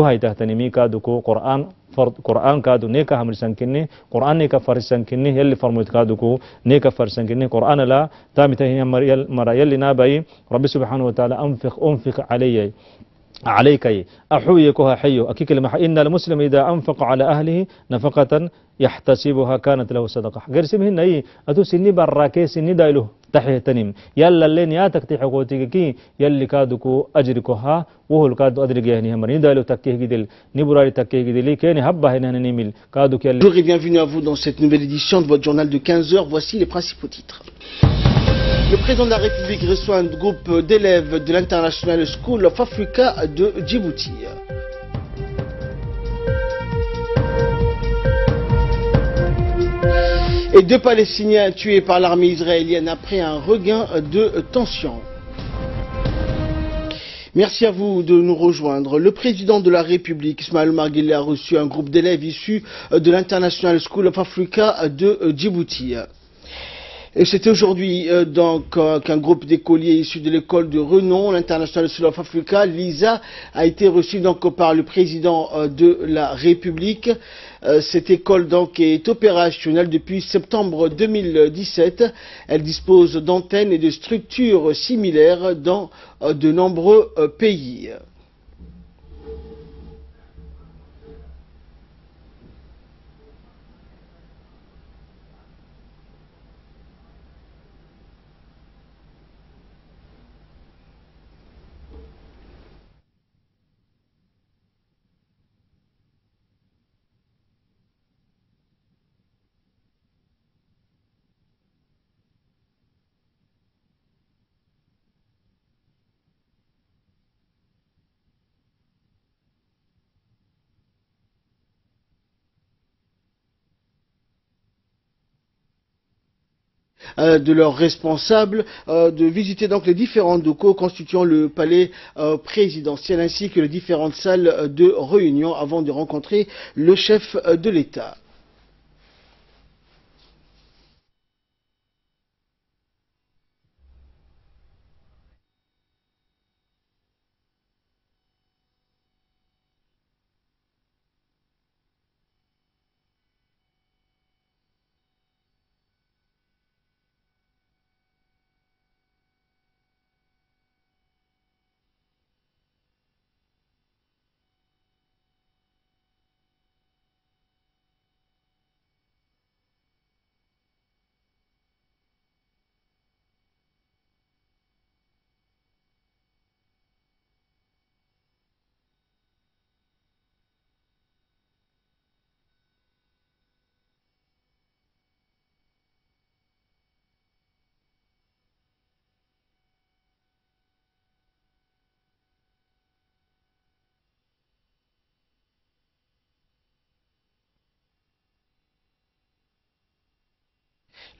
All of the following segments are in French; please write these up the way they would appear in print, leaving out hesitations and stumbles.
هاي تهتنمي كادوكو قرآن فرض قرآن كادو نيكا همرسان كني قرآن نيكا فرسان كني يلي فرموت كادوكو نيكا فرسان كني قرآن لا تامته هي مريال نابي رب سبحانه وتعالى أنفق علي عليك أحويكها حيو أكيك لما إن المسلم إذا أنفق على أهله نفقة يحتسبها كانت له صدقة غير سمهن أي أتو سني براكي سني دايلو تحيه تنم يلا اللين ياتك تحقوتك كي يلي كادوكو أجركها وهو الكادو أدرك يعني هم دايلو تكيه جدل نبراري تكيه جدل كيني هبه هنا نميل كادوك يلي. Bonjour et bienvenue à vous dans cette nouvelle édition de votre journal de 15 heures. Voici les principaux titres. Le président de la République reçoit un groupe d'élèves de l'International School of Africa de Djibouti. Et 2 Palestiniens tués par l'armée israélienne après un regain de tension. Merci à vous de nous rejoindre. Le président de la République, Ismaël Omar Guelleh, a reçu un groupe d'élèves issus de l'International School of Africa de Djibouti. Et c'était aujourd'hui qu'un groupe d'écoliers issus de l'école de renom, l'International School of Africa, l'ISA, a été reçu par le président de la République. Cette école est opérationnelle depuis septembre 2017. Elle dispose d'antennes et de structures similaires dans de nombreux pays. De leurs responsables, de visiter les différents locaux constituant le palais présidentiel ainsi que les différentes salles de réunion avant de rencontrer le chef de l'État.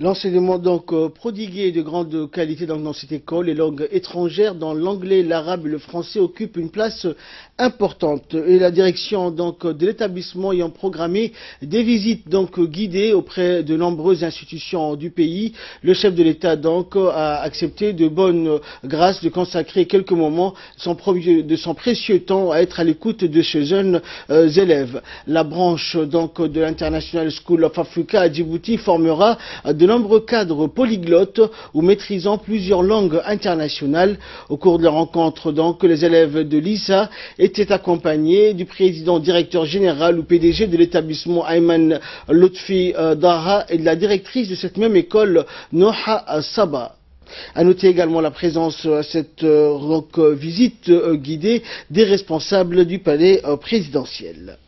L'enseignement prodigué de grande qualité dans cette école, les langues étrangères, dans l'anglais, l'arabe et le français, occupent une place importante. Et la direction de l'établissement ayant programmé des visites guidées auprès de nombreuses institutions du pays, le chef de l'État a accepté de bonne grâce de consacrer quelques moments de son précieux temps à être à l'écoute de ces jeunes élèves. La branche de l'International School of Africa à Djibouti formera de nombreux cadres polyglottes ou maîtrisant plusieurs langues internationales. Au cours de la rencontre, les élèves de l'ISA étaient accompagnés du président directeur général ou PDG de l'établissement Ayman Lotfi Daha et de la directrice de cette même école, Noha Saba. À noter également la présence à cette visite guidée des responsables du palais présidentiel.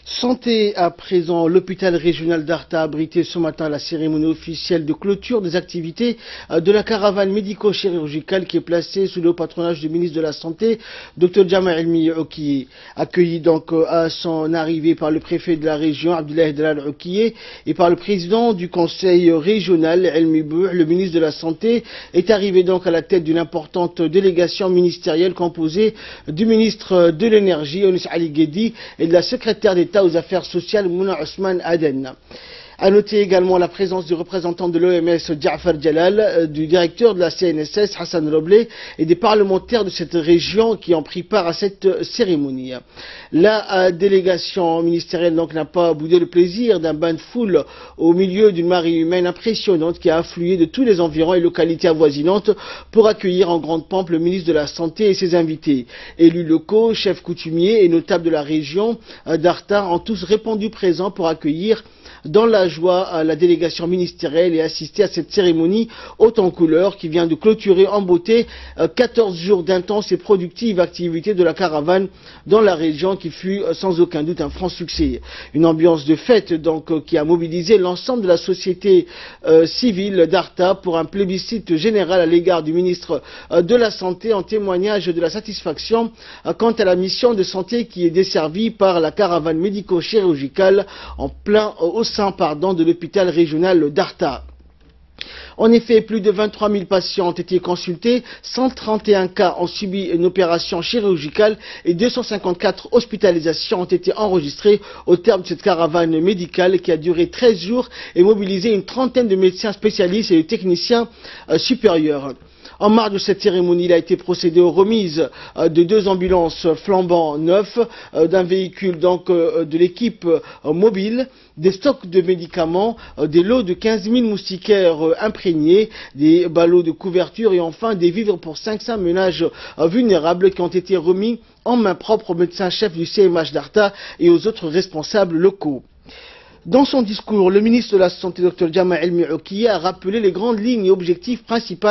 Santé à présent, l'hôpital régional d'Arta a abrité ce matin la cérémonie officielle de clôture des activités de la caravane médico-chirurgicale qui est placée sous le haut patronage du ministre de la Santé, Dr Jama Elmi Oukiye. Accueilli donc à son arrivée par le préfet de la région, Abdoulaye Dalal Oukiye, et par le président du conseil régional, Elmi Bouh, le ministre de la Santé, est arrivé donc à la tête d'une importante délégation ministérielle composée du ministre de l'Énergie, Onis Ali Guedi, et de la secrétaire d'État aux affaires sociales, Mouna Ousmane Aden. À noter également la présence du représentant de l'OMS, Ja'far Jalal, du directeur de la CNSS, Hassan Roblé, et des parlementaires de cette région qui ont pris part à cette cérémonie. La délégation ministérielle n'a pas boudé le plaisir d'un bain de foule au milieu d'une marée humaine impressionnante qui a afflué de tous les environs et localités avoisinantes pour accueillir en grande pompe le ministre de la Santé et ses invités. Élus locaux, chefs coutumiers et notables de la région d'Arta ont tous répondu présents pour accueillir dans la joie la délégation ministérielle et assister à cette cérémonie haute en couleurs qui vient de clôturer en beauté 14 jours d'intenses et productives activités de la caravane dans la région qui fut sans aucun doute un franc succès. Une ambiance de fête donc qui a mobilisé l'ensemble de la société civile d'Arta pour un plébiscite général à l'égard du ministre de la Santé en témoignage de la satisfaction quant à la mission de santé qui est desservie par la caravane médico-chirurgicale en plein au sein de l'hôpital régional d'Arta. En effet, plus de 23 000 patients ont été consultés, 131 cas ont subi une opération chirurgicale et 254 hospitalisations ont été enregistrées au terme de cette caravane médicale qui a duré 13 jours et mobilisé une trentaine de médecins spécialistes et de techniciens supérieurs. En marge de cette cérémonie, il a été procédé aux remises de 2 ambulances flambant neufs, d'un véhicule donc de l'équipe mobile, des stocks de médicaments, des lots de 15 000 moustiquaires imprégnés, des ballots de couverture et enfin des vivres pour 500 ménages vulnérables qui ont été remis en main propre au médecin-chef du CMH d'Arta et aux autres responsables locaux. Dans son discours, le ministre de la Santé, Dr Jama Elmi Oukiye, a rappelé les grandes lignes et objectifs principaux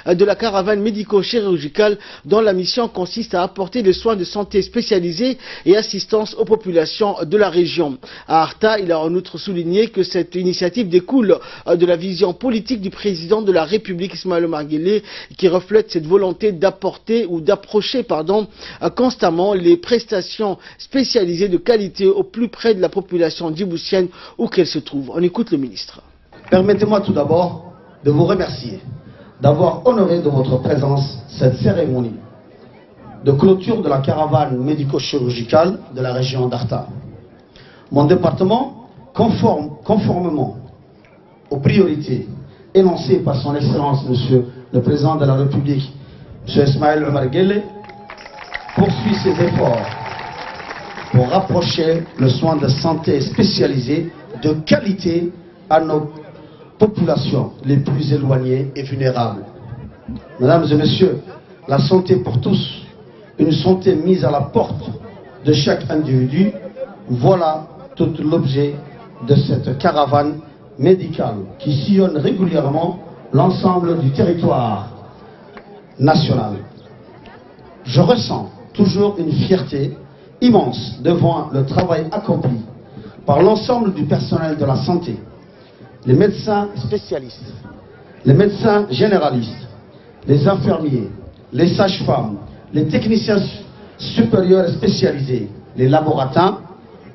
de la caravane médico-chirurgicale dont la mission consiste à apporter des soins de santé spécialisés et assistance aux populations de la région. À Arta, il a en outre souligné que cette initiative découle de la vision politique du président de la République, Ismaël Omar Guelleh, qui reflète cette volonté d'apporter ou d'approcher constamment les prestations spécialisées de qualité au plus près de la population djiboutienne où qu'elle se trouve. On écoute le ministre. Permettez-moi tout d'abord de vous remercier d'avoir honoré de votre présence cette cérémonie de clôture de la caravane médico-chirurgicale de la région d'Arta. Mon département, conformément aux priorités énoncées par son Excellence, Monsieur le Président de la République, M. Ismaël Omar Guelleh, poursuit ses efforts pour rapprocher le soin de santé spécialisé de qualité à nos populations les plus éloignées et vulnérables. Mesdames et messieurs, la santé pour tous, une santé mise à la porte de chaque individu, voilà tout l'objet de cette caravane médicale qui sillonne régulièrement l'ensemble du territoire national. Je ressens toujours une fierté immense devant le travail accompli par l'ensemble du personnel de la santé, les médecins spécialistes, les médecins généralistes, les infirmiers, les sages-femmes, les techniciens supérieurs spécialisés, les laboratoires,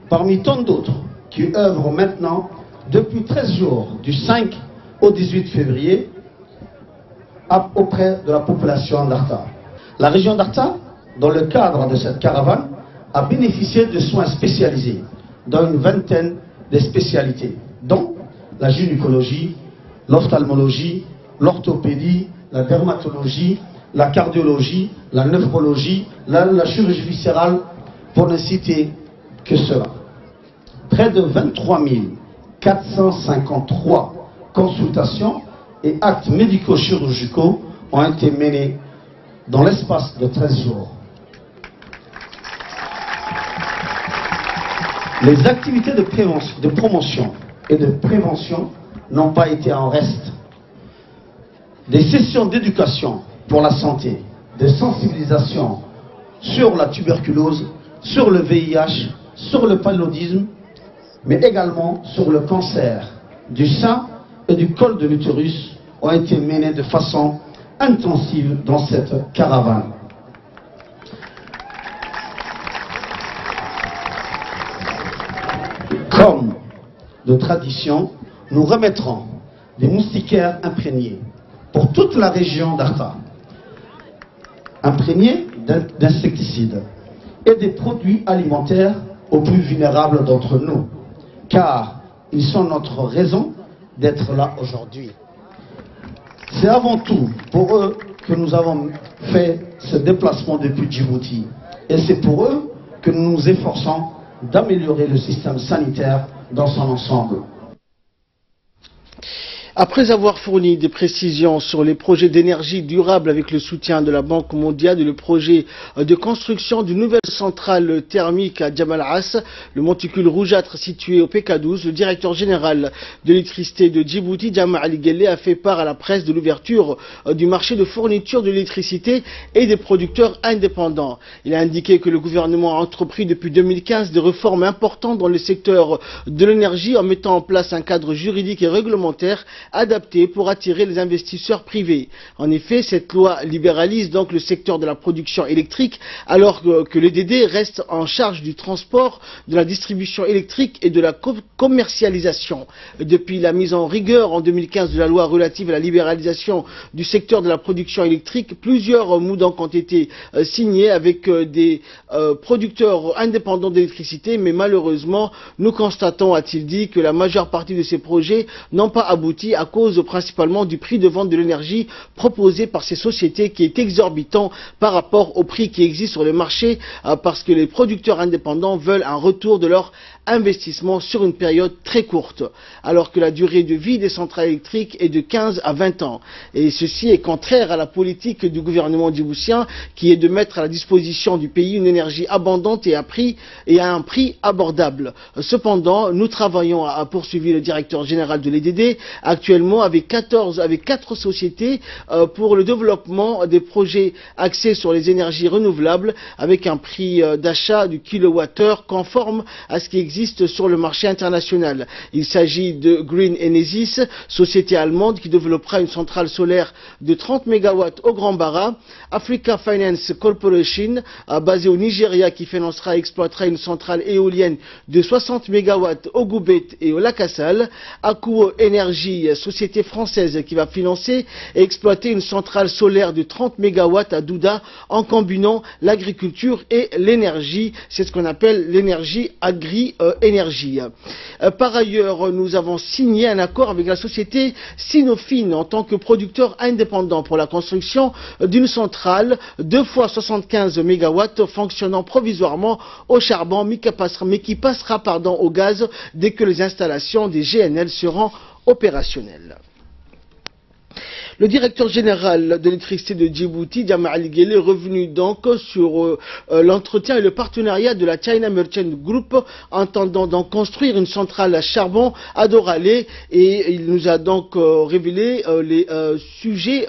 parmi tant d'autres qui œuvrent maintenant depuis 13 jours, du 5 au 18 février, auprès de la population d'Arta. La région d'Arta, dans le cadre de cette caravane, a bénéficié de soins spécialisés dans une vingtaine de spécialités, dont la gynécologie, l'ophtalmologie, l'orthopédie, la dermatologie, la cardiologie, la nephrologie, la chirurgie viscérale, pour ne citer que cela. Près de 23 453 consultations et actes médico-chirurgicaux ont été menés dans l'espace de 13 jours. Les activités de promotion et de prévention n'ont pas été en reste. Des sessions d'éducation pour la santé, de sensibilisation sur la tuberculose, sur le VIH, sur le paludisme, mais également sur le cancer du sein et du col de l'utérus ont été menées de façon intensive dans cette caravane. Comme de tradition, nous remettrons des moustiquaires imprégnés pour toute la région d'Arta, imprégnés d'insecticides et des produits alimentaires aux plus vulnérables d'entre nous, car ils sont notre raison d'être là aujourd'hui. C'est avant tout pour eux que nous avons fait ce déplacement depuis Djibouti, et c'est pour eux que nous nous efforçons d'améliorer le système sanitaire dans son ensemble. Après avoir fourni des précisions sur les projets d'énergie durable avec le soutien de la Banque mondiale et le projet de construction d'une nouvelle centrale thermique à Djamal As, le monticule rougeâtre situé au PK12, le directeur général de l'électricité de Djibouti, Djama Ali Guelleh, a fait part à la presse de l'ouverture du marché de fourniture de l'électricité et des producteurs indépendants. Il a indiqué que le gouvernement a entrepris depuis 2015 des réformes importantes dans le secteur de l'énergie en mettant en place un cadre juridique et réglementaire adapté pour attirer les investisseurs privés. En effet, cette loi libéralise donc le secteur de la production électrique alors que l'EDD reste en charge du transport, de la distribution électrique et de la commercialisation. Depuis la mise en rigueur en 2015 de la loi relative à la libéralisation du secteur de la production électrique, plusieurs MOU ont été signés avec des producteurs indépendants d'électricité, mais malheureusement, nous constatons, a-t-il dit, que la majeure partie de ces projets n'ont pas abouti à cause principalement du prix de vente de l'énergie proposé par ces sociétés qui est exorbitant par rapport au prix qui existe sur le marché parce que les producteurs indépendants veulent un retour de leur investissement sur une période très courte, alors que la durée de vie des centrales électriques est de 15 à 20 ans. Et ceci est contraire à la politique du gouvernement djiboutien qui est de mettre à la disposition du pays une énergie abondante et à un prix abordable. Cependant, nous travaillons, a poursuivi le directeur général de l'EDD, actuellement avec 4 sociétés pour le développement des projets axés sur les énergies renouvelables avec un prix d'achat du kilowattheure conforme à ce qui existe sur le marché international. Il s'agit de Green Enesis, société allemande qui développera une centrale solaire de 30 MW au Grand Bara, Africa Finance Corporation, basée au Nigeria, qui financera et exploitera une centrale éolienne de 60 MW au Goubet et au Lakassal, Akuo Energy, société française qui va financer et exploiter une centrale solaire de 30 MW à Douda en combinant l'agriculture et l'énergie. C'est ce qu'on appelle l'énergie agri-énergie. Par ailleurs, nous avons signé un accord avec la société Sinofin en tant que producteur indépendant pour la construction d'une centrale 2 fois 75 MW fonctionnant provisoirement au charbon mais qui passera au gaz dès que les installations des GNL seront opérationnelles. Le directeur général de l'électricité de Djibouti, Djama Ali Guelleh, est revenu donc sur l'entretien et le partenariat de la China Merchant Group entendant donc construire une centrale à charbon à Doralé, et il nous a donc révélé les sujets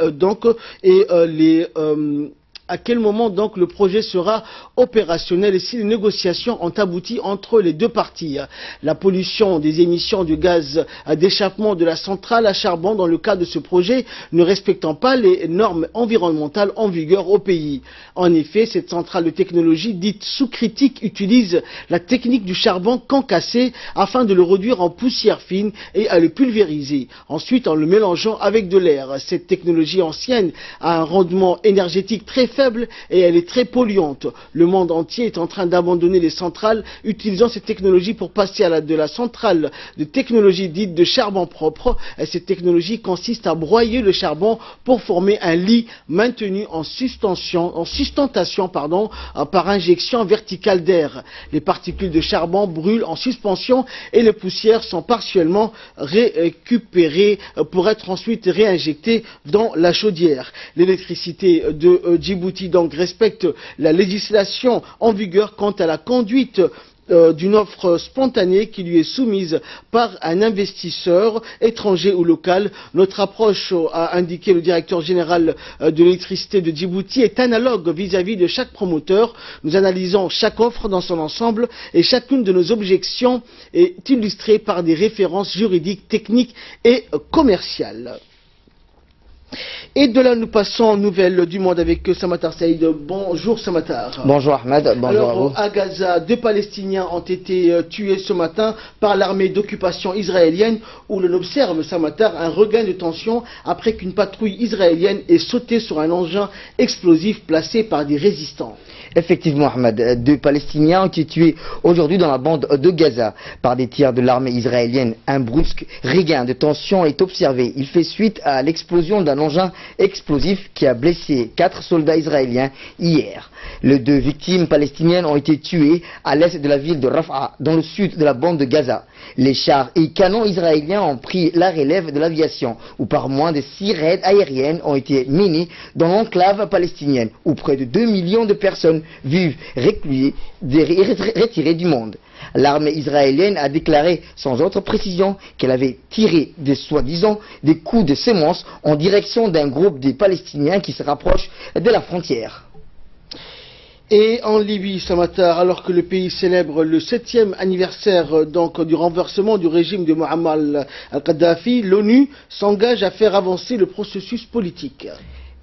à quel moment donc le projet sera opérationnel et si les négociations ont abouti entre les deux parties. La pollution des émissions de gaz d'échappement de la centrale à charbon dans le cadre de ce projet ne respectant pas les normes environnementales en vigueur au pays. En effet, cette centrale de technologie dite sous critique utilise la technique du charbon concassé afin de le réduire en poussière fine et à le pulvériser. Ensuite, en le mélangeant avec de l'air. Cette technologie ancienne a un rendement énergétique très faible et elle est très polluante. Le monde entier est en train d'abandonner les centrales utilisant cette technologie pour passer à de la centrale de technologie dite de charbon propre. Et cette technologie consiste à broyer le charbon pour former un lit maintenu en sustentation par injection verticale d'air. Les particules de charbon brûlent en suspension et les poussières sont partiellement récupérées pour être ensuite réinjectées dans la chaudière. L'électricité de Djibouti donc respecte la législation en vigueur quant à la conduite d'une offre spontanée qui lui est soumise par un investisseur étranger ou local. Notre approche, a indiqué le directeur général de l'électricité de Djibouti, est analogue vis-à-vis de chaque promoteur. Nous analysons chaque offre dans son ensemble et chacune de nos objections est illustrée par des références juridiques, techniques et commerciales. Et de là, nous passons aux nouvelles du monde avec Samatar Saïd. Bonjour Samatar. Bonjour Ahmed, bonjour Alors, à vous. à Gaza, 2 Palestiniens ont été tués ce matin par l'armée d'occupation israélienne, où l'on observe, Samatar, un regain de tension après qu'une patrouille israélienne ait sauté sur un engin explosif placé par des résistants. Effectivement Ahmed, 2 Palestiniens ont été tués aujourd'hui dans la bande de Gaza par des tirs de l'armée israélienne. Un brusque regain de tension est observé. Il fait suite à l'explosion d'un engin explosif qui a blessé 4 soldats israéliens hier. Les 2 victimes palestiniennes ont été tuées à l'est de la ville de Rafah, dans le sud de la bande de Gaza. Les chars et canons israéliens ont pris la relève de l'aviation, où par moins de 6 raids aériennes ont été menés dans l'enclave palestinienne, où près de 2 millions de personnes vivent reclusées, retirées du monde. L'armée israélienne a déclaré sans autre précision qu'elle avait tiré soi-disant des coups de semonce en direction d'un groupe de Palestiniens qui se rapproche de la frontière. Et en Libye, Samatar, alors que le pays célèbre le 7e anniversaire du renversement du régime de Muammar al-Kadhafi, l'ONU s'engage à faire avancer le processus politique.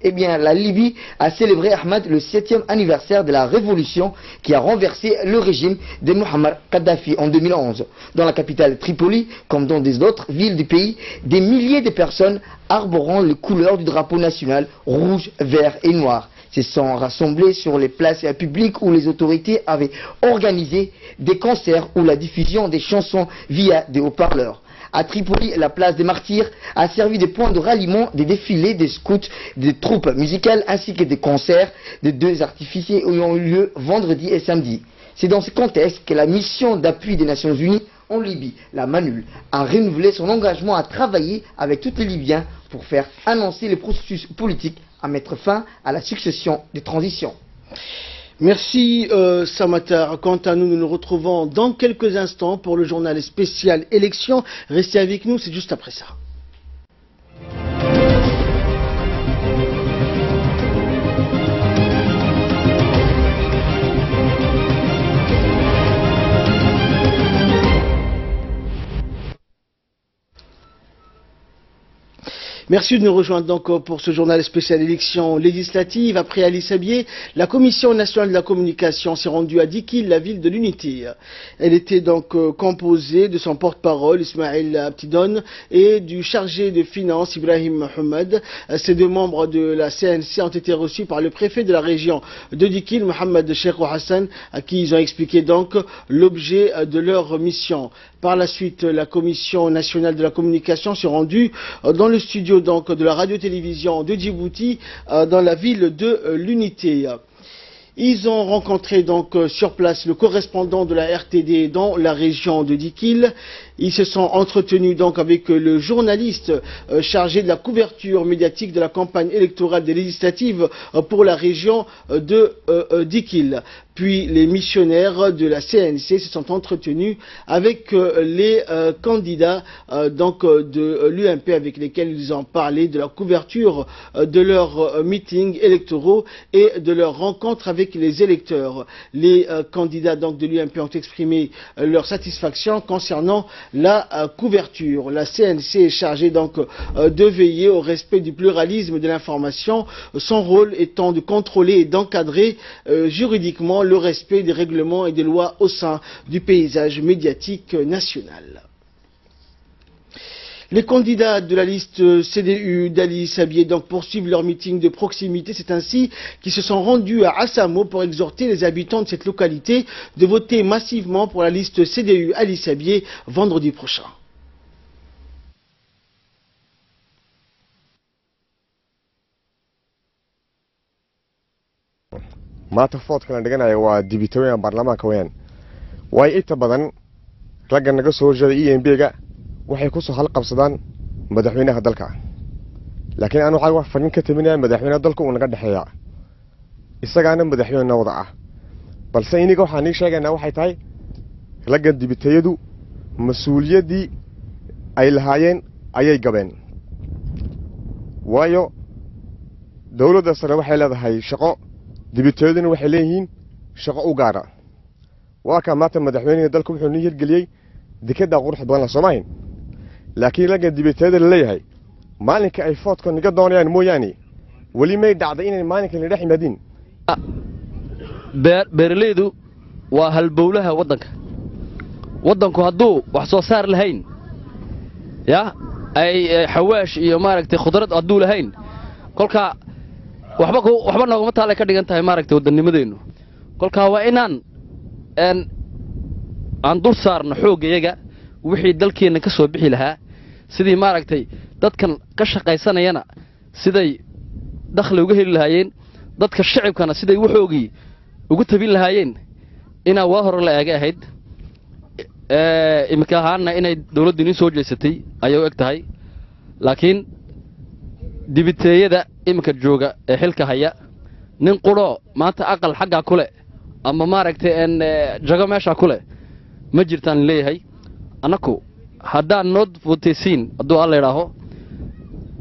Eh bien, la Libye a célébré, Ahmed, le 7e anniversaire de la révolution qui a renversé le régime de Muammar Kadhafi en 2011. Dans la capitale Tripoli, comme dans des autres villes du pays, des milliers de personnes arborant les couleurs du drapeau national rouge, vert et noir se sont rassemblés sur les places publiques où les autorités avaient organisé des concerts ou la diffusion des chansons via des haut-parleurs. À Tripoli, la place des Martyrs a servi de point de ralliement des défilés des scouts, des troupes musicales ainsi que des concerts de 2 artificiers qui ont eu lieu vendredi et samedi. C'est dans ce contexte que la mission d'appui des Nations Unies en Libye, la MANUL, a renouvelé son engagement à travailler avec tous les Libyens pour faire annoncer le processus politique à mettre fin à la succession des transitions. Merci Samatar. Quant à nous, nous nous retrouvons dans quelques instants pour le journal spécial élections. Restez avec nous, c'est juste après ça. Merci de nous rejoindre donc pour ce journal spécial élections législatives. Après Ali Sabier, la Commission nationale de la communication s'est rendue à Dikil, la ville de l'unité. Elle était donc composée de son porte-parole, Ismaël Abtidon, et du chargé de finances, Ibrahim Mohamed. Ces 2 membres de la CNC ont été reçus par le préfet de la région de Dikil, Mohamed Cheikh Hassan, à qui ils ont expliqué donc l'objet de leur mission. Par la suite, la Commission nationale de la communication s'est rendue dans le studio donc de la radio-télévision de Djibouti, dans la ville de l'unité. Ils ont rencontré donc sur place le correspondant de la RTD dans la région de Dikil. Ils se sont entretenus donc avec le journaliste chargé de la couverture médiatique de la campagne électorale des législatives pour la région de Dikil. Puis les missionnaires de la CNC se sont entretenus avec les candidats donc de l'UMP avec lesquels ils ont parlé de la couverture de leurs meetings électoraux et de leurs rencontres avec les électeurs. Les candidats donc de l'UMP ont exprimé leur satisfaction concernant la couverture. La CNC est chargée donc de veiller au respect du pluralisme de l'information, son rôle étant de contrôler et d'encadrer juridiquement le respect des règlements et des lois au sein du paysage médiatique national. Les candidats de la liste CDU d'Ali Sabier donc poursuivent leur meeting de proximité. C'est ainsi qu'ils se sont rendus à Assamo pour exhorter les habitants de cette localité de voter massivement pour la liste CDU Ali Sabier vendredi prochain. maanta foodka la dhiganayo waa dibitooyin baarlamaanka weyn way inta badan ragga naga soo horjeeda EMB-ga waxay ku soo halqabsadaan madaxweynaha dalka laakiin aan wax fariin ka taminaya madaxweynaha dalka uu naga dhaxeeya isagaana madaxweynaha wada ah balse iniga waxaan sheegaynaa waxay tahay raggan dibitayadu mas-uuliyaddii ay lahaayeen ayay gabeen waayo dawladda sare waxay leedahay shaqo dibitayaduna waxay leeyihiin shaqo u gaara waa kaa maanta madaxweynaha dalka wuxuu nii hirgeliyey dekedda qurux badan la Soomaaliya laakiin raggan dibitayada la leeyahay maalinka ay foodka niga doonayaan mooyaane wali may dhacday inay maalinka la dhex yimaadin beeraleydu waa halbowlaha waddanku hadduu wax soo saar lahayn ya ay xawaash iyo maaragtay khudrad hadduu lahayn kolka waxba nooguma taalay ka dhigan tahay maaragtay wadanimadeenu kolka waa inaan aan dul saarno xooggayaga wixii dalkeena ka soo bixi lahaa sidii maaragtay dadkan ka shaqaysanayana siday dakhli uga heli lahaayeen dadka shacabkana siday waxoogii ugu tabin lahaayeen inaa waa hore la eega ahayd imika ahaana inay dawladdu inii soo jeesatay ayay u eg tahay laakiin dibiteeyada imika jooga ee xilka haya nin quroo maanta aqal xaggaa ku leh ama maaragtay jago meeshaa ku leh ma jirtaan leeyahay annaku haddaan noo futaysiin hadduu alla idhaaho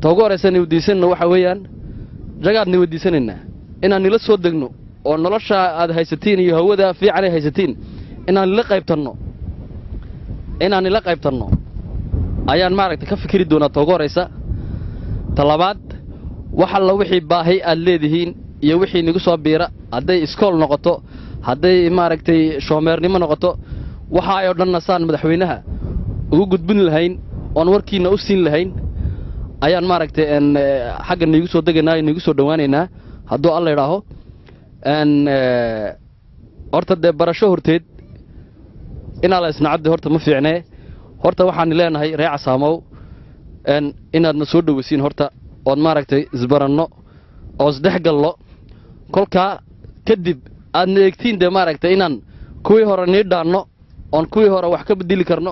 ta ugu horaysan weydiisanna waxa weeyaan jagaadna weydiisanaynaa inaan nila soo degno oo nolosha aad haysatiin iyo hawada fiican ay haysatiin inaan nila qaybtanno ayaan maaragtay ka fikiri doonaa ta ugu horaysa ta labaad wax alla wixii baahi aad leedihiin iyo wixii nagu soo biira hadday iskool noqoto hadday maaragtay shoomeernimo noqoto waxa ay oo dhanna saan madaxweynaha ugu gudbin lahayn oon warkiina u siin lahayn ayaan maaragtay xagga niigu soo degaynaa niigu soo dhowaanaynaa hadduu alla idhaaho horta dee barasho horteed inaa la isnacaddi horta ma fiicnee horta waxaan leenahay ree Casaamow inaadna soo dhoweysiin horta ood maaragtay isbaranno oo isdhexgallo kolkaa kadib aadna eegtiin dee maaragtay inaan kuwii hore nii dhaanno oon kuwii hore wax ka bedeli karno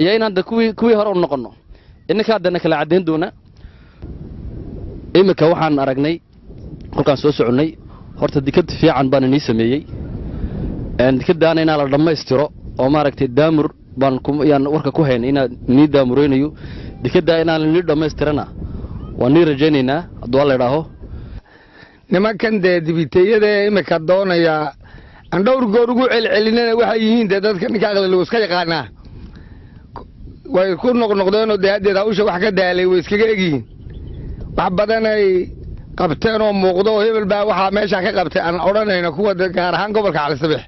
iyo inaan de kuwii hore u noqonno inankaa dana kala caddayn doona imika waxaan aragnay kolkaan soo soconnay horta dikad fiican baan inii sameeyey dikadaana inaa la dhammaystiro oo maaragtay daamur yaan warka ku hayn inaan nii daamuraynayo dikaddaa inaan nii dhammaystirana waan nii rajaynaynaa hadduu alla idhaaho nimankan dee dibiteeyada imika doonaya aan dhowr goor ugu celcelinana waxay yihiin dee dadka ninka aqli lagu iska yaqaanaa way ku noqnoqdeenoo dee haddeed hawsha wax ka daalay way iskaga egyihiin wax badanay qabteen oo muuqdo oo hebel baa waxaa meeshaa ka qabtay aan odhanayna kuwa gaar ahaan gobolka Cali-Sabeex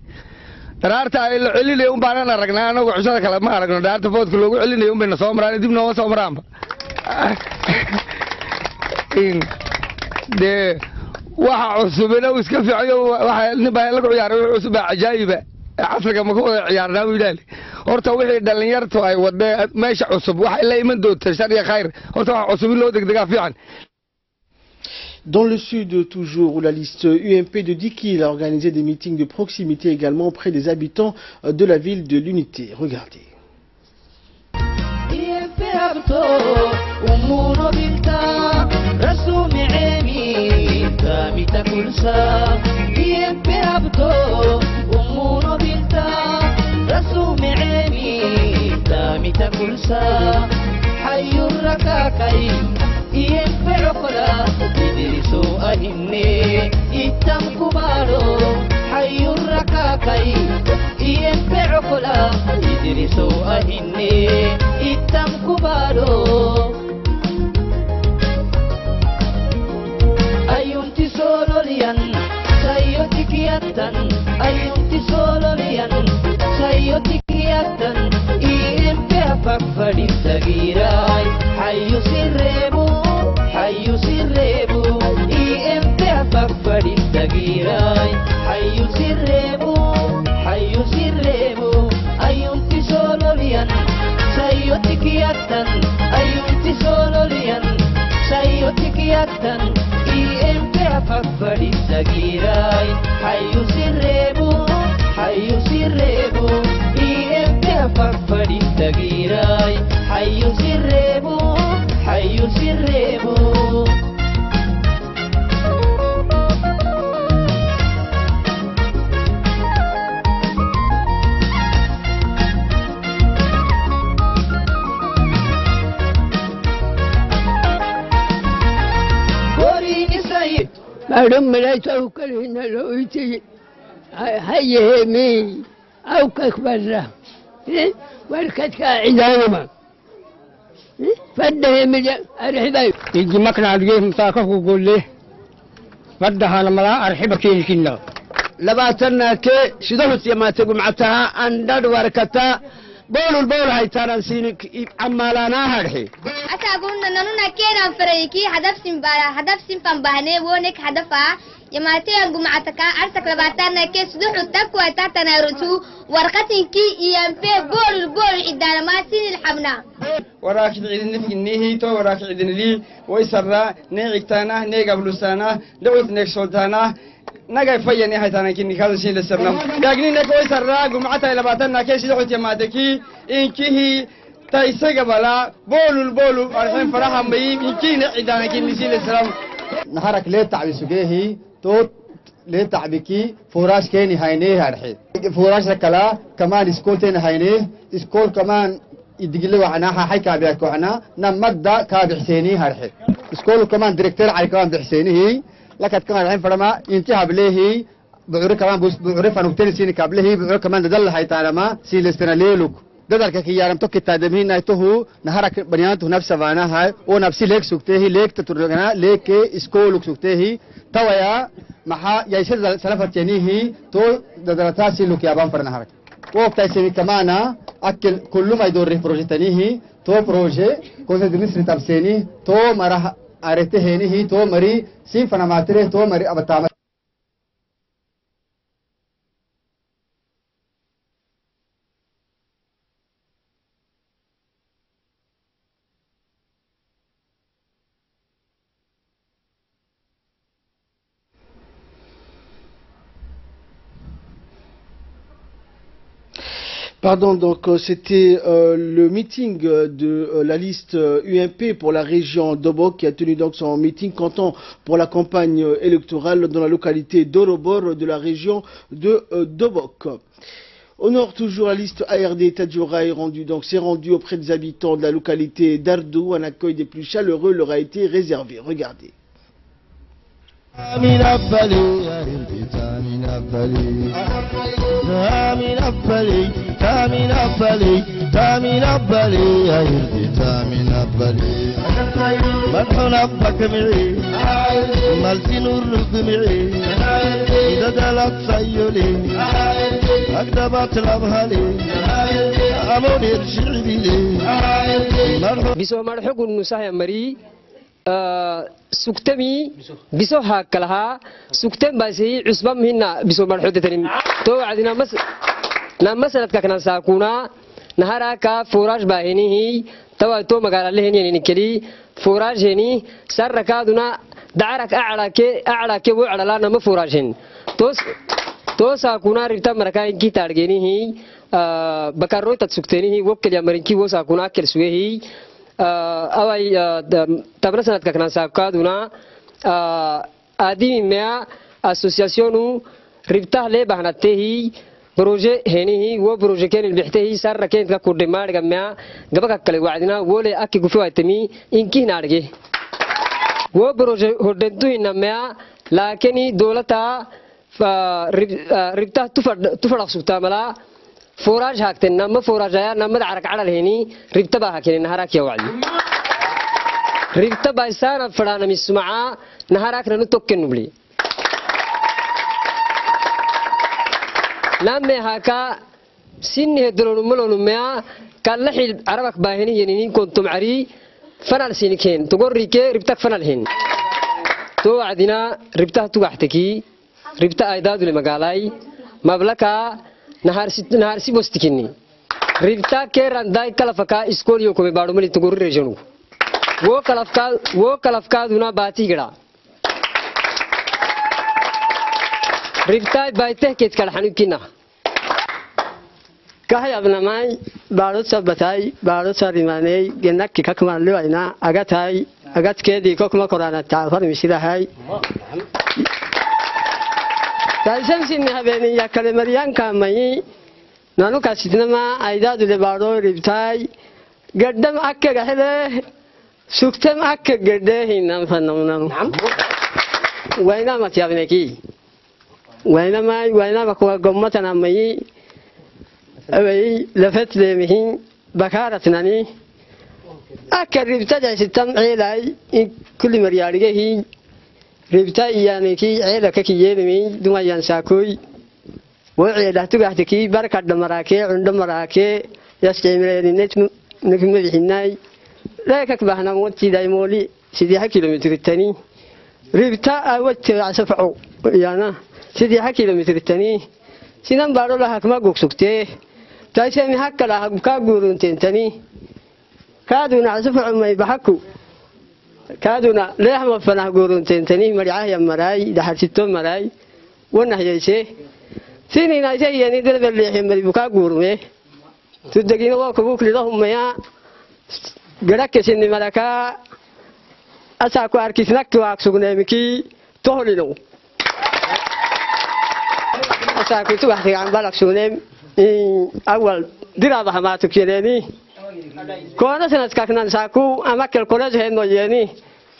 daraarta ay la celinayo un baanan aragnaa anagu cushada kale ma aragno daraarta foodka loogu celinayo un bayna soo maraan dib nooma soo maraanba dee waxa cusubina uu iska fiicayo waxa nin baa lagu ciyaaray wuxuu cusub ajaayiba casriga ma ku wada ciyaarnaa wiilaali horta wixii dhalinyartu ay wada meesha cusub waxa la iman doonta shar iyo khayr horta waxa cusub loo degdegaa fiican. Dans le sud, toujours, où la liste UMP de Dikil a organisé des meetings de proximité également auprès des habitants de la ville de l'Unité. Regardez. أهني إتم كبارو حي الركاكي ينفع كلا يدرسوا أهني إتم كبارو بعدهم ملايت أو كلهن لويتي هي مي أو كبرة وركتك عدانما فده من أرحبا يجي مكنا عليه مطاقه وقول له فدها لما أرحبك يمكننا لباتنا كي شدوت يما تقمعتها أندر وركتا بول البول هاي ترى سينك عمالانا هرحي أتابعون ننونا كينا فريكي هدف سيمبان بهني ونك هدفا يما تيجوا معتك أرتك لباتنا كي صدوح التقوى تاتنا رتو ورقتين كي ينفي بول البول إدانا ما سين الحمنا وراكد عيدن في النهي تو وراكد عيدن لي ويسرى نيجتانا نيجابلوسانا دوت نيكسولتانا نجا فيني هاي تانا كني كذا شيء للسرنا لكن نكوي سرّا جمعة إلى بعدنا كيس يدخل يماتكي إنكي هي تايسة قبلا بولو الحين فرحة مبين إنكي نعدانا كني شيء للسلام نهارك ليه تعبي سجيه توت ليه تعبكي فراش كيني هينيه هالحين فراش ركلا كمان إسكول تين هينيه إسكول كمان يدقلوا عناها حي كابيك وعنا نمدة كاب حسيني هالحين إسكول كمان ديركتور على كمان بحسيني هي لكن كمان الحين فرما ينتهى بليه بعرف كمان بعرف أنا وتاني سيني قبله بعرف كمان دل هاي تعلمه سيل السنة ليلك دل كي يارم توك التعلمين نايته نهارك بنيانته نفس فانا هاي ونفسي ليك سكته ليك تترجعنا ليك إسكولك سكته تويا محا يصير سلفة تانيه تو دلتا سيلك يا بام فرنا هارك وقت يسمي كمانا أكل كل ما يدور بروجي تانيه تو بروجي كوزة دنيس رتابسيني تو مرة أريته هني تو مري سين فنا ماتره تو مري أبتام Pardon, donc c'était le meeting de la liste UMP pour la région d'Obok qui a tenu donc son meeting comptant pour la campagne électorale dans la localité d'Orobor de la région de Dobok. Au nord, toujours la liste ARD Tadjoura s'est rendu auprès des habitants de la localité d'Ardou. Un accueil des plus chaleureux leur a été réservé. Regardez. بسوا مرحوق النساء مري سكتمي بسوا هكلها سكتم بسي عصبة مهنا بسوا مرحوق تريم تو عدنا مسألة كنا ساكونا نهارك فراش باهني تو مقال له هني نكلي فراش هني سر ركادنا دعرك أعلى كي وعلى لا نم فراشين تو ساكونا ريتا مركاين كي تارجيني هي بكروي تسكتني هي وكل يمرين كي وساكونا كل سويه هي أوي تبرز سنة كنا ساكادنا أدي ميا أسوسياسيونو ريتا له بهنته هي بروجي هني هي و بروجي كان اللي بيحتاج سر ركين كقول مار جميع قبل كل وعدنا ولا أكيد في وقتمي إنكي نارجي و بروجي هردتو إنما لكني دولتها ربطة تفرق سوتا ملا فوراج هاكتن نما فوراجايا نما دعرك على الهني ربطة بهاكين نهارك يا وعدي ربطة بايسانا فرانا مسمعة نهارك نتوكن نبلي لما هاكا سنه دلون ملون ما كان لحي عربك باهني ينين كنتم عري فنال سينكين تقول ريكي ربطك فنالهن تو عدنا ربطة توحتكي ربطة أيداد لمقالاي مبلكا نهار سي بوستكيني ربطة كيران داي كلفكا اسكول يوكو بارو ملي تقول ريجونو wo kalafkaaduna baati gira ribtaay baaytehkeed kala xanuunkina kahay abnamay baaro sabatay baaro sarimanay genakki kakman leeyna agatay agatkeedii kokma korana taafar mishidahay taaysan habeenin ya kale maryanka may nanu kasidnama aydaadu le baaro ribtaay gaddam akkaga hele سكتم أكجده هنا فنونا وينما تيابنكي وينما كوا قمتنا مي أبي لفت لمهين بكارتناني أكل ربطة ستم عيلاي كل مرياليه ربطة يعني كي عيلك كي يلمي دما ينساكوي وعيلة تبعتكي بركة دمراكي عند مراكي يستعملين نكمل الحناي لكن بحنا موتي دايمولي سيدي كيلومتر التاني ربطة أوت عسفعو يعني سيدي كيلومتر التاني سنان بارو لها كما قوكسوكتيه تايسامي حق لها كاقورون تنتاني كادونا عسفعو ما يبحكو كادونا ليه ما فناه قورون تنتاني مريعاه يا مراي دحر ستون مراي ونحيسيه سيني نايسيه يعني دلب اللي يحمل بكا قورميه تدقين وكبوك لهم يا قرك سني ملكا أساكو أركيسنك واكسونامكي تهلينو أساكو تبحثي عن بالك سونام أول درابة ما تكيرني كونا سنة كنا نساكو أماكن كولاج هنو يعني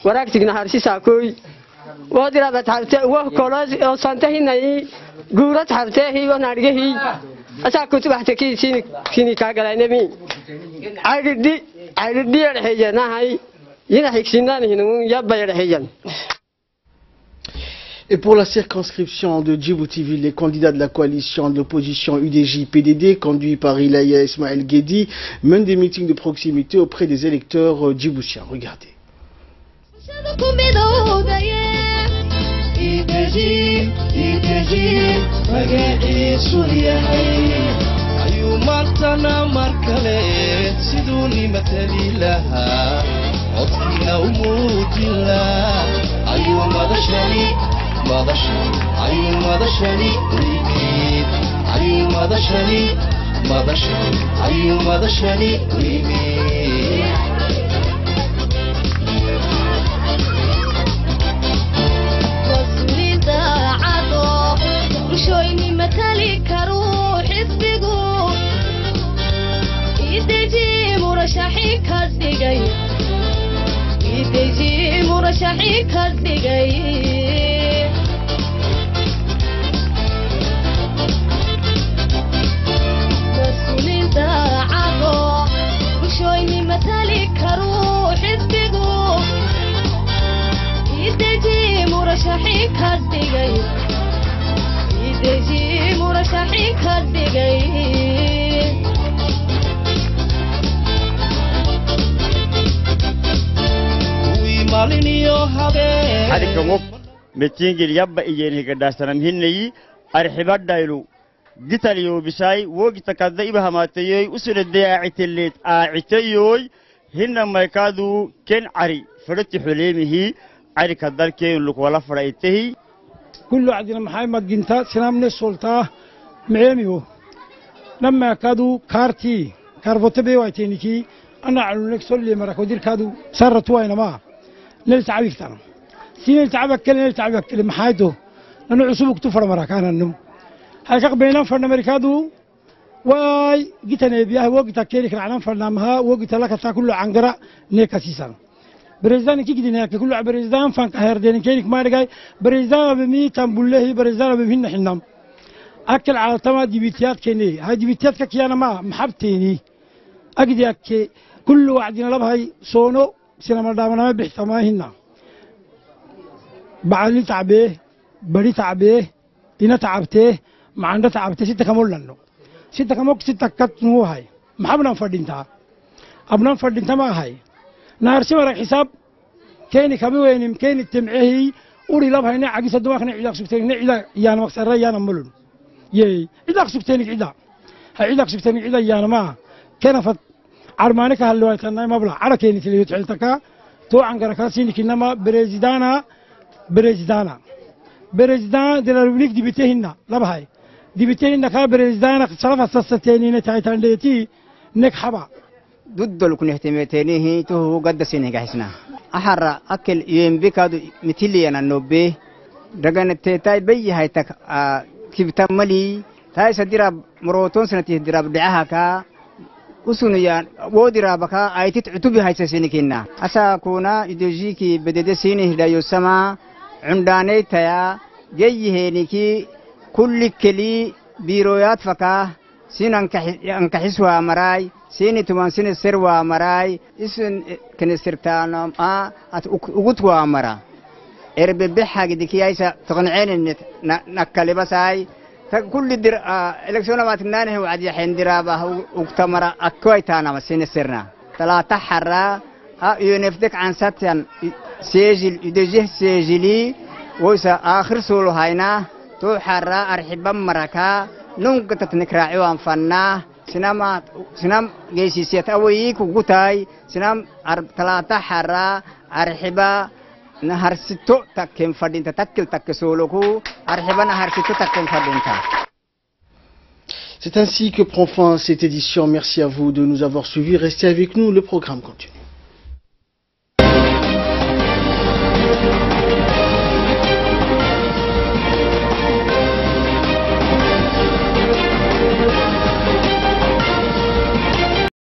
وراكتك نهارسي ساكوي ودرابة حرته وكولاج سنتهي ناي جورة حرته ونارجه أساكو تبحثي سيني كاغلانمي عيردي الحجنا هاي ينحك سنان هنو يبا الحجن. Et pour la circonscription de Djibouti-Ville, les candidats de la coalition de l'opposition UDJ-PDD, conduit par Ilaya Ismaël Guedi, mènent des meetings de proximité auprès des électeurs djiboutiens. Regardez. مدشني ويميت أي مدشني أي مدشني ويميت رسولي ساعدو وشويني مثالي كروح اسبقو يدجي مرشحي كالدقاي يدجي مرشحي كالدقاي وشويني مثالي كروح اسبقو يدجي مرشحي كالدقاي يدجي مرشحي كالدقاي ويمالينيو هابي هذيك موك متينجل يبا إيجيني كداستنا هني أرحبات دايلو جتاليو بشاي وقت كذا إبها ما تيجي وصل الداعي اللي عتيوي هنا ما يكادو كن عري فرت حليمه عري كذا كين لك ولا فريته كل عدنا محمد جنتا سلام السلطة معيميو لما كادو كارتي كاربوتبي واتينيكي أنا على نكسر لي مرة كودير كادو صارت وين ما نلت عبيك ترى سين نلت عبك كل محايته لأنه عصوبك تفر مرة كان النوم حقق بينام فرنا مريكادو واي جيتنا بيها وقت كيرك العالم فرنامها وقت لك تاكل عنقرة نيكاسيسان بريزدان كي جدينا كل بريزدان فانك هيردين كيرك ما رجاي بريزدان بمي تنبله بريزدان بمهن حنام أكل على تما ديبيتيات كني هاي ديبيتيات كيانا ما محبتيني أجدي أكي كل وعدنا لبهاي صونو سينما دامنا بحثماهنا بعدين تعبيه بري تعبيه إنا تعبته ما عنده تعبته ستة كمول لنو ستة كموك ستة كتنو هاي ما حبنا نفردينها أبنا نفردينها ما هاي نارسي ورا حساب كيني كبيوين كيني تمعيه أوري لبها هنا عقيس الدماغ نعيدك سكتين نعيدك يانا مكسر يانا ملون يي عيدك سكتين عيدا عيدك سكتين عيدا يانا ما كان فت عرمانك هالوقت أنا ما بلا على كيني تلي يتعلتك تو عنقر كاسيني كنما بريزدانا بريزدان دل الريبليك ديبتهنا لبهاي ديبتهنا كا بريزدان صرف السستينين تاعتان ديتي نك حبا ضد لكن اهتماماتني تو قد سنه جاهزنا أحر أكل ينبكاد مثلي أنا نوبه دعنا تاي بيجي هاي تك كبتملي تاي سديراب مروتون سنة تديراب دعاها كا وسنيان وديرابك أيتت عتوبي هاي سنة كنا أسا كونا يدوجيكي بدد سينه لا يسمع cumdaanaytaya geyyiheeniki kulli keli biiroyaad fakaa sin ankaxis waa maraay sini tuman sini sir waa maraay isin kanisirtaanam at ugut waa mara erbebexagidikiyaysa toqonceenin nakkalibasay kulli dir eleksiyona maatinaanahe wacdiyaxeen diraaba ugtamara akkoytaanama sini sirna talaata xarra yunefdek cansatan sejil idejeh sejili woysa aakhir suulu haynaa tuu xarra arxiba maraka nunka tatnikraaci waan fannaa sinam geysisiyat awayii kugutaay sinam talaata xarra arxiba naharsito takken fadhinta takkil takke suuluku arxiba naharsito takken fadhinta. C'est ainsi que prend fin cette édition. Merci à vous de nous avoir suivis. Restez avec nous, le programme continue.